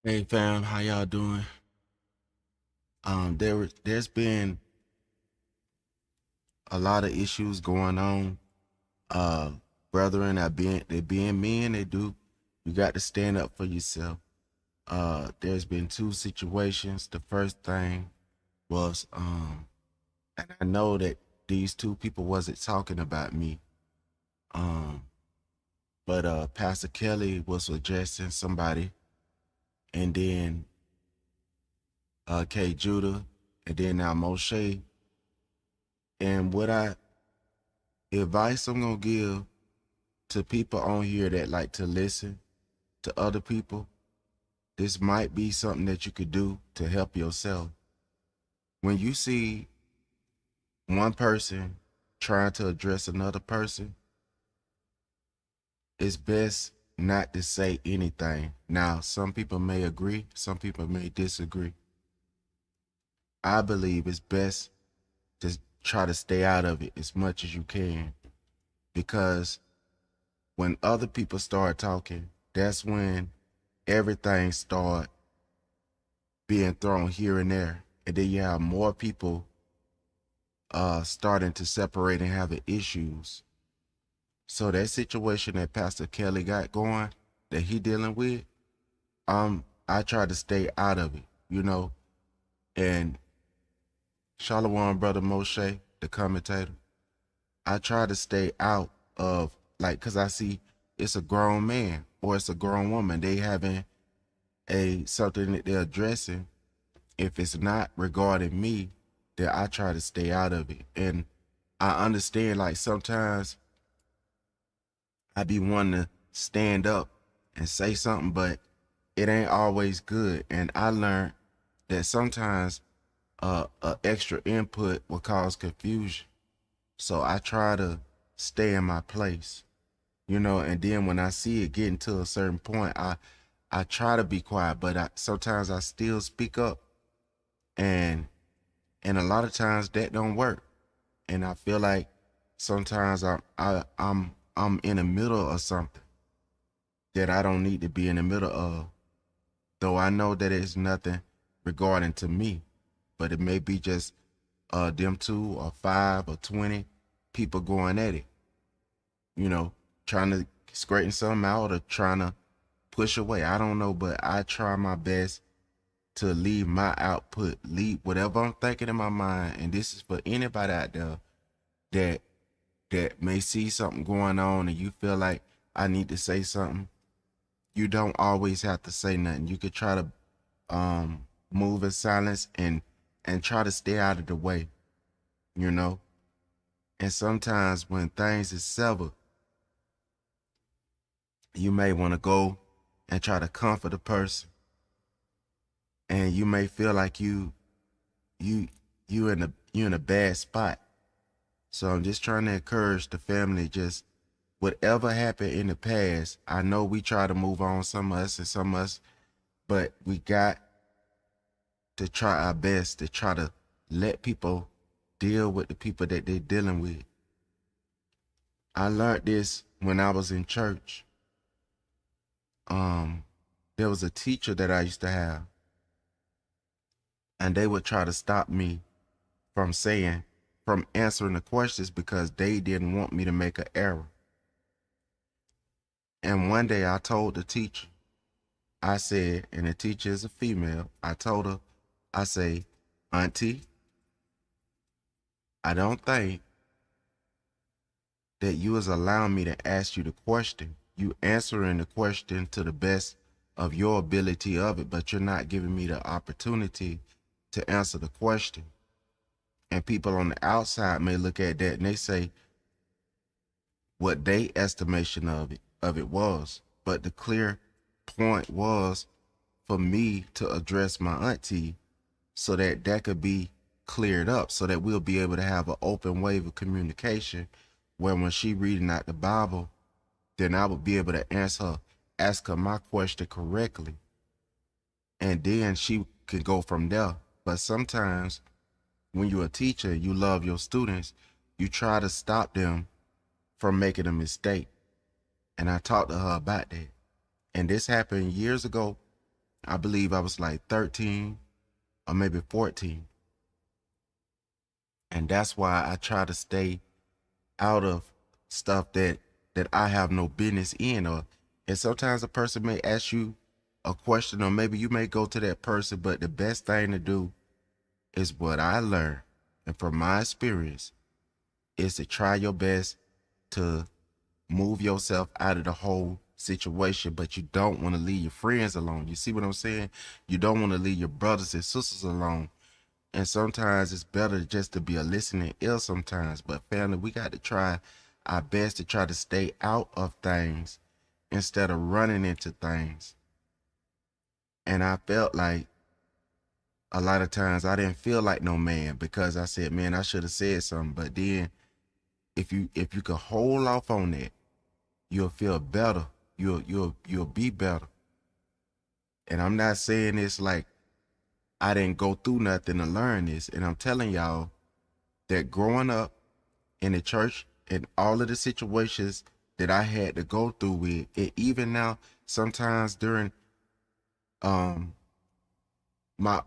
Hey fam, how y'all doing? There's been a lot of issues going on. Uh, Brethren, they being men, they do. You got to stand up for yourself. There's been two situations. The first thing was, and I know that these two people wasn't talking about me. Um, but Pastor Kelly was addressing somebody, and then K Judah, and then now Moshe. And what I advice I'm gonna give to people on here that like to listen to other people, this might be something that you could do to help yourself. When you see one person trying to address another person, it's best not to say anything. Now, some people may agree, some people may disagree. I believe it's best to try to stay out of it as much as you can, because when other people start talking, that's when everything start being thrown here and there. And then you have more people starting to separate and having issues. So that situation that Pastor Kelly got going, that he dealing with, I try to stay out of it, you know. And Shalom, brother Moshe, the commentator, I try to stay out of, like, cause I see it's a grown man or it's a grown woman. They having something that they're addressing. If it's not regarding me, then I try to stay out of it. And I understand, like, sometimes I be wanting to stand up and say something, but it ain't always good. And I learned that sometimes extra input will cause confusion. So I try to stay in my place, you know. And then when I see it getting to a certain point, I try to be quiet, but sometimes I still speak up, and a lot of times that don't work. And I feel like sometimes I'm in the middle of something that I don't need to be in the middle of. Though I know that it's nothing regarding to me, but it may be just them 2 or 5 or 20 people going at it, you know, trying to straighten something out or trying to push away. I don't know, but I try my best to leave my output, leave whatever I'm thinking in my mind. And this is for anybody out there that may see something going on and you feel like I need to say something. You don't always have to say nothing. You could try to move in silence and try to stay out of the way, you know. And sometimes when things is severed, you may want to go and try to comfort a person, and you may feel like you in a bad spot. So I'm just trying to encourage the family, just whatever happened in the past, I know we try to move on, some of us and some of us, but we got to try our best to try to let people deal with the people that they're dealing with. I learned this when I was in church. There was a teacher that I used to have, and they would try to stop me from answering the questions because they didn't want me to make an error. And one day I told the teacher, I said, and the teacher is a female, I told her, I say, Auntie, I don't think that you is allowing me to ask you the question. You answering the question to the best of your ability of it, but you're not giving me the opportunity to answer the question. And people on the outside may look at that and they say what they estimation of it was. But the clear point was for me to address my auntie so that that could be cleared up, so that we'll be able to have an open wave of communication where when she reading out the Bible, then I would be able to ask her my question correctly. And then she could go from there. But sometimes when you're a teacher, you love your students, you try to stop them from making a mistake. And I talked to her about that. And this happened years ago I believe I was like 13 or maybe 14. And that's why I try to stay out of stuff that I have no business in. Or and sometimes a person may ask you a question, or maybe you may go to that person, but the best thing to do is what I learned and from my experience is to try your best to move yourself out of the whole situation, but you don't want to leave your friends alone. You see what I'm saying? You don't want to leave your brothers and sisters alone. And sometimes it's better just to be a listening ear sometimes. But family, we got to try our best to try to stay out of things instead of running into things. And I felt like a lot of times I didn't feel like no man because I said, man, I should have said something. But then if you could hold off on that, you'll feel better. You'll be better. And I'm not saying this like I didn't go through nothing to learn this. And I'm telling y'all that growing up in the church and all of the situations that I had to go through with it, even now, sometimes during my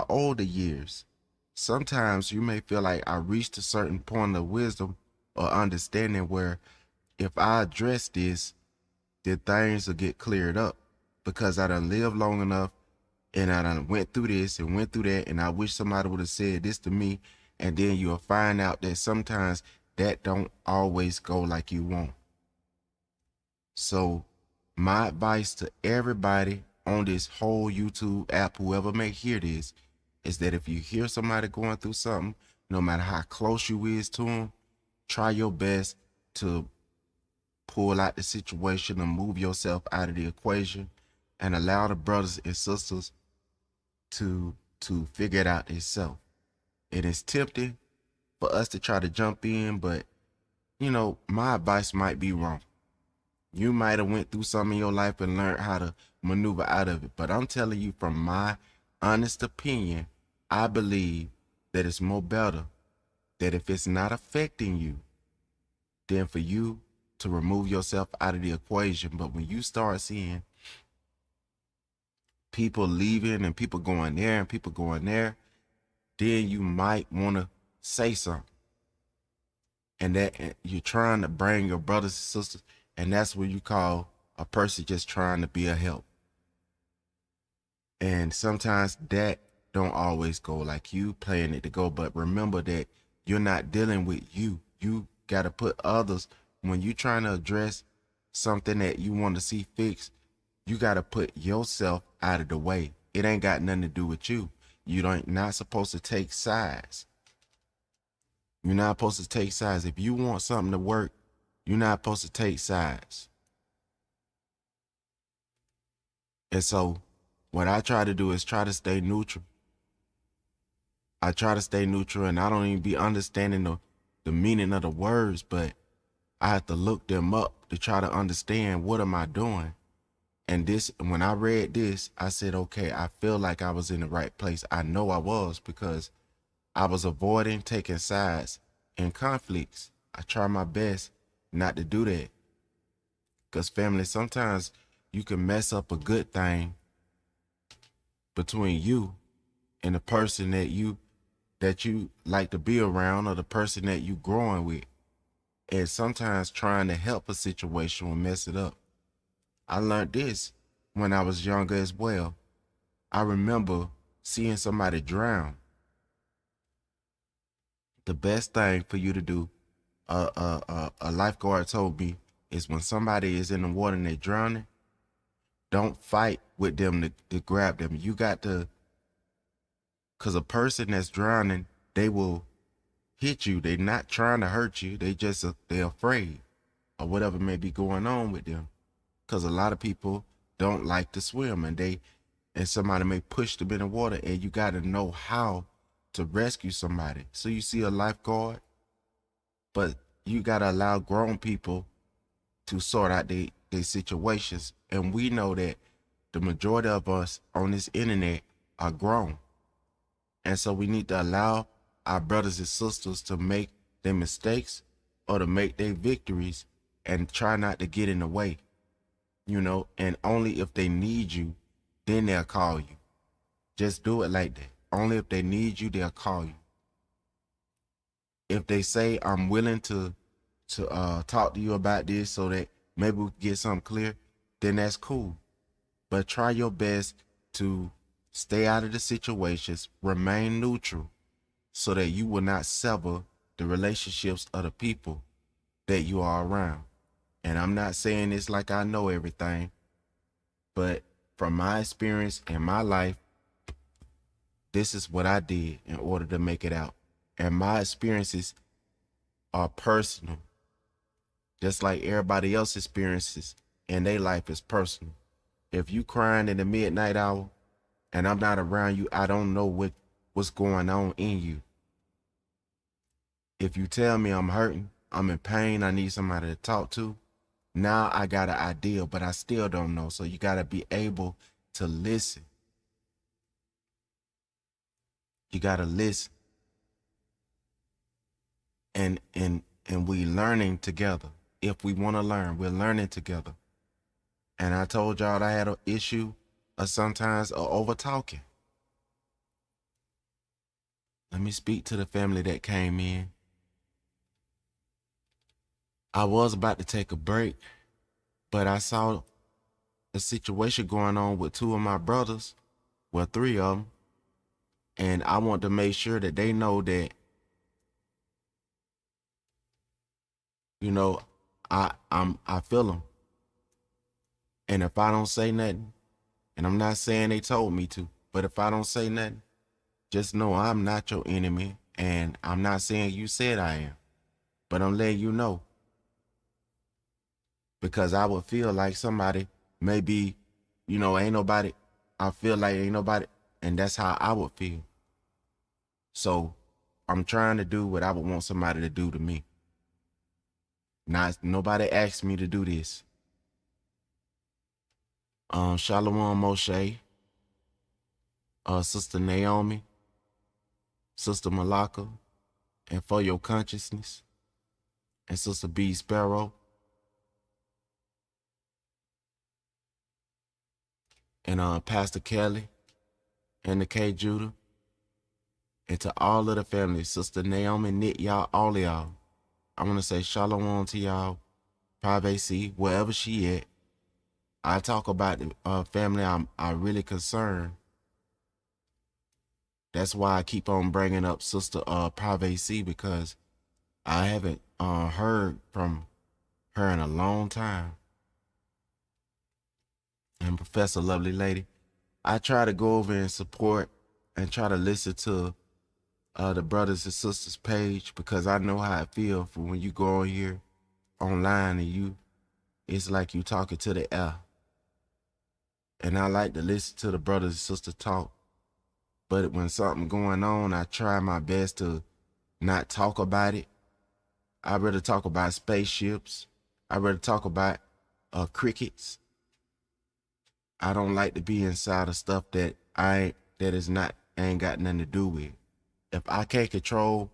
older years, sometimes you may feel like I reached a certain point of wisdom or understanding where if I address this, then things will get cleared up because I done lived long enough and I done went through this and went through that, and I wish somebody would have said this to me, and then you'll find out that sometimes that don't always go like you want. So my advice to everybody on this whole YouTube app, whoever may hear this, is that if you hear somebody going through something, no matter how close you is to them, try your best to pull out the situation and move yourself out of the equation and allow the brothers and sisters to figure it out themselves. It is tempting for us to try to jump in, but you know, my advice might be wrong. You might have went through something in your life and learned how to maneuver out of it. But I'm telling you from my honest opinion, I believe that it's more better that if it's not affecting you, then for you to remove yourself out of the equation. But when you start seeing people leaving and people going there and people going there, then you might want to say something. And that you're trying to bring your brothers and sisters, and that's what you call a person just trying to be a help. And sometimes that don't always go like you playing it to go, but remember that you're not dealing with you. You got to put others, when you're trying to address something that you want to see fixed, you got to put yourself out of the way. It ain't got nothing to do with you. You're not supposed to take sides. You're not supposed to take sides. If you want something to work, you're not supposed to take sides. And so what I try to do is try to stay neutral. I try to stay neutral, and I don't even be understanding the meaning of the words, but I have to look them up to try to understand what am I doing. And this, when I read this, I said, okay, I feel like I was in the right place. I know I was, because I was avoiding taking sides in conflicts. I try my best not to do that. Because family, sometimes you can mess up a good thing between you and the person that you like to be around, or the person that you growing with. And sometimes trying to help a situation will mess it up. I learned this when I was younger as well. I remember seeing somebody drown. The best thing for you to do, a lifeguard told me, is when somebody is in the water and they're drowning, don't fight with them to grab them. You got to, because a person that's drowning, they will hit you. They're not trying to hurt you. They're afraid or whatever may be going on with them. Because a lot of people don't like to swim, and somebody may push them in the water, and you got to know how to rescue somebody. So you see a lifeguard, but you got to allow grown people to sort out their situations. And we know that the majority of us on this internet are grown. And so we need to allow our brothers and sisters to make their mistakes or to make their victories, and try not to get in the way, you know, and only if they need you, then they'll call you. Just do it like that. Only if they need you, they'll call you. If they say, I'm willing to talk to you about this so that maybe we can get something clear, then that's cool. But try your best to stay out of the situations, remain neutral, so that you will not sever the relationships of the people that you are around. And I'm not saying this like I know everything, but from my experience in my life, this is what I did in order to make it out. And my experiences are personal, just like everybody else's experiences in their life is personal. If you crying in the midnight hour and I'm not around you, I don't know what's going on in you. If you tell me I'm hurting, I'm in pain, I need somebody to talk to, now I got an idea, but I still don't know. So you got to be able to listen. You got to listen. And we learning together. If we want to learn, we're learning together. And I told y'all I had an issue sometimes over talking. Let me speak to the family that came in. I was about to take a break, but I saw a situation going on with two of my brothers, well, three of them, and I want to make sure that they know that, you know, I feel them. And if I don't say nothing, and I'm not saying they told me to, but if I don't say nothing, just know I'm not your enemy, and I'm not saying you said I am, but I'm letting you know. Because I would feel like somebody maybe, ain't nobody, I feel like ain't nobody, and that's how I would feel. So I'm trying to do what I would want somebody to do to me. Nobody asked me to do this. Shalom Moshe, Sister Naomi, Sister Malaka, and For Your Consciousness, and Sister B. Sparrow, and Pastor Kelly, and the K. Judah, and to all of the family, Sister Naomi, Nick, y'all, all of y'all. I want to say shalom to y'all, privacy, wherever she at. I talk about the family I'm really concerned. That's why I keep on bringing up Sister Privacy, because I haven't heard from her in a long time. And Professor Lovely Lady, I try to go over and support and try to listen to the brothers and sisters page, because I know how it feels for when you go on here online and it's like you talking to the air. And I like to listen to the brothers and sisters talk. But when something going on, I try my best to not talk about it. I'd rather talk about spaceships. I'd rather talk about crickets. I don't like to be inside of stuff that ain't got nothing to do with. If I can't control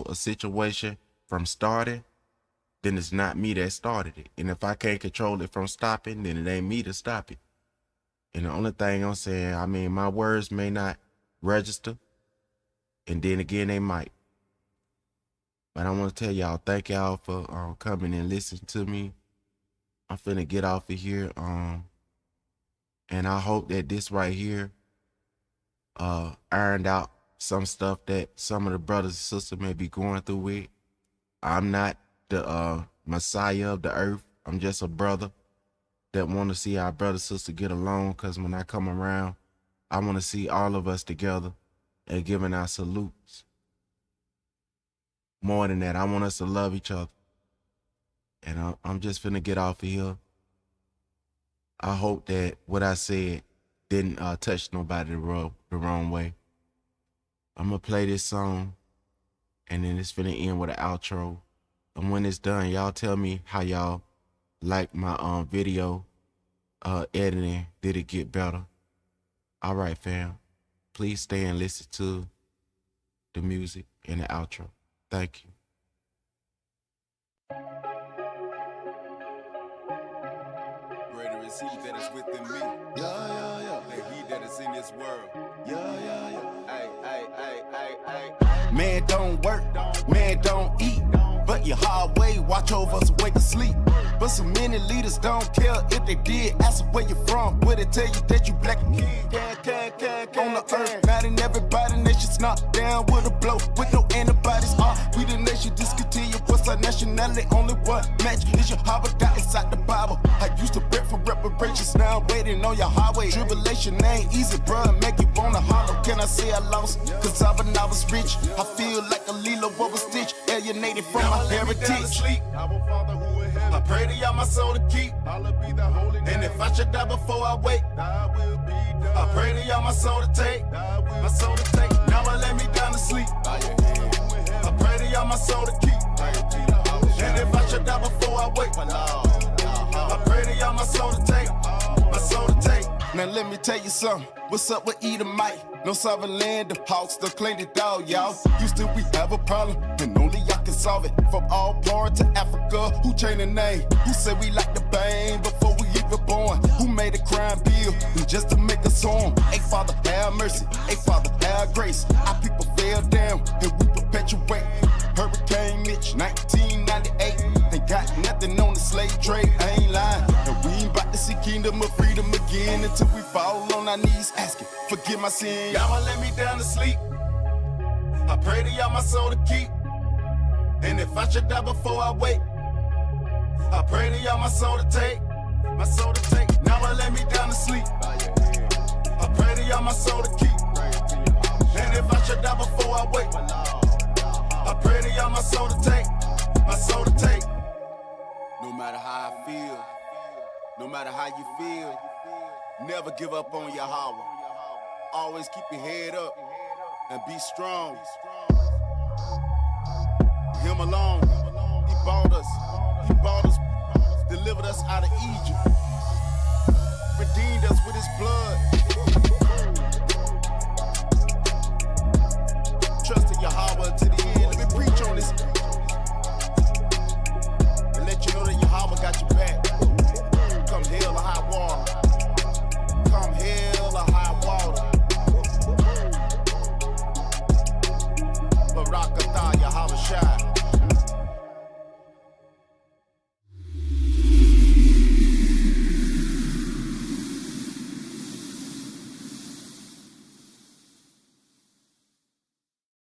a situation from starting, then it's not me that started it. And if I can't control it from stopping, then it ain't me to stop it. And the only thing I'm saying, my words may not register, and then again they might. But I want to tell y'all, thank y'all for coming and listening to me. I'm finna get off of here. And I hope that this right here ironed out some stuff that some of the brothers and sisters may be going through with. I'm not the Messiah of the earth. I'm just a brother that want to see our brother and sister get along, because when I come around, I want to see all of us together and giving our salutes. More than that, I want us to love each other. And I'm just finna get off of here. I hope that what I said didn't touch nobody the wrong way. I'm gonna play this song, and then it's finna end with an outro. And when it's done, y'all tell me how y'all like my video editing. Did it get better? All right, fam. Please stay and listen to the music and the outro. Thank you. is he that is within me. Yeah. Than he that is in this world. Yeah. Ay. Man don't work, man don't eat. But your hard way, watch over us awake to sleep. But so many leaders don't care if they did. Ask them where you from, where they tell you that you black and kid. On the earth, not in everybody nation's not down with a blow. With no antibodies, we the nation discontinue. What's our nationality? Only one match is your Haddad inside the Bible. I used to rap for reparations, now I'm waiting on your highway. Tribulation ain't easy, bruh, make you wanna holler. Can I say I lost? Cause when I was rich, I feel like a Lilo of a Stitch, alienated from my heritage. I pray to y'all my soul to keep. And if I should die before I wake, I pray to y'all my soul to take. My soul to take. Now I let me down to sleep. I pray to y'all my soul to keep. And if I should die before I wake, I pray to y'all my soul to take. My soul to take. Now let me tell you something. What's up with Edomite? No sovereign land, the hawks still claim it all, y'all. Houston, we have a problem, and only y'all can solve it. From all parts to Africa, who changed the name? Who said we like the bang before we even born? Who made a crime bill just to make us on? Hey, Father, have mercy. Hey, Father, have grace. Our people fell down, and we perpetuate. Hurricane Mitch, 1998. They got nothing on the slave trade, I ain't lying. And we ain't about to see kingdom of freedom again until we fall on our knees asking, forgive my sins. Y'all won't let me down to sleep. I pray to y'all my soul to keep. And if I should die before I wake, I pray to y'all my soul to take. My soul to take. Now I let me down to sleep. I pray to y'all my soul to keep. And if I should die before I wake, I pray to y'all my soul to take. My soul to take. No matter how I feel, no matter how you feel, never give up on your Yahweh. Always keep your head up and be strong. Him alone, he bought us, delivered us out of Egypt, redeemed us with his blood.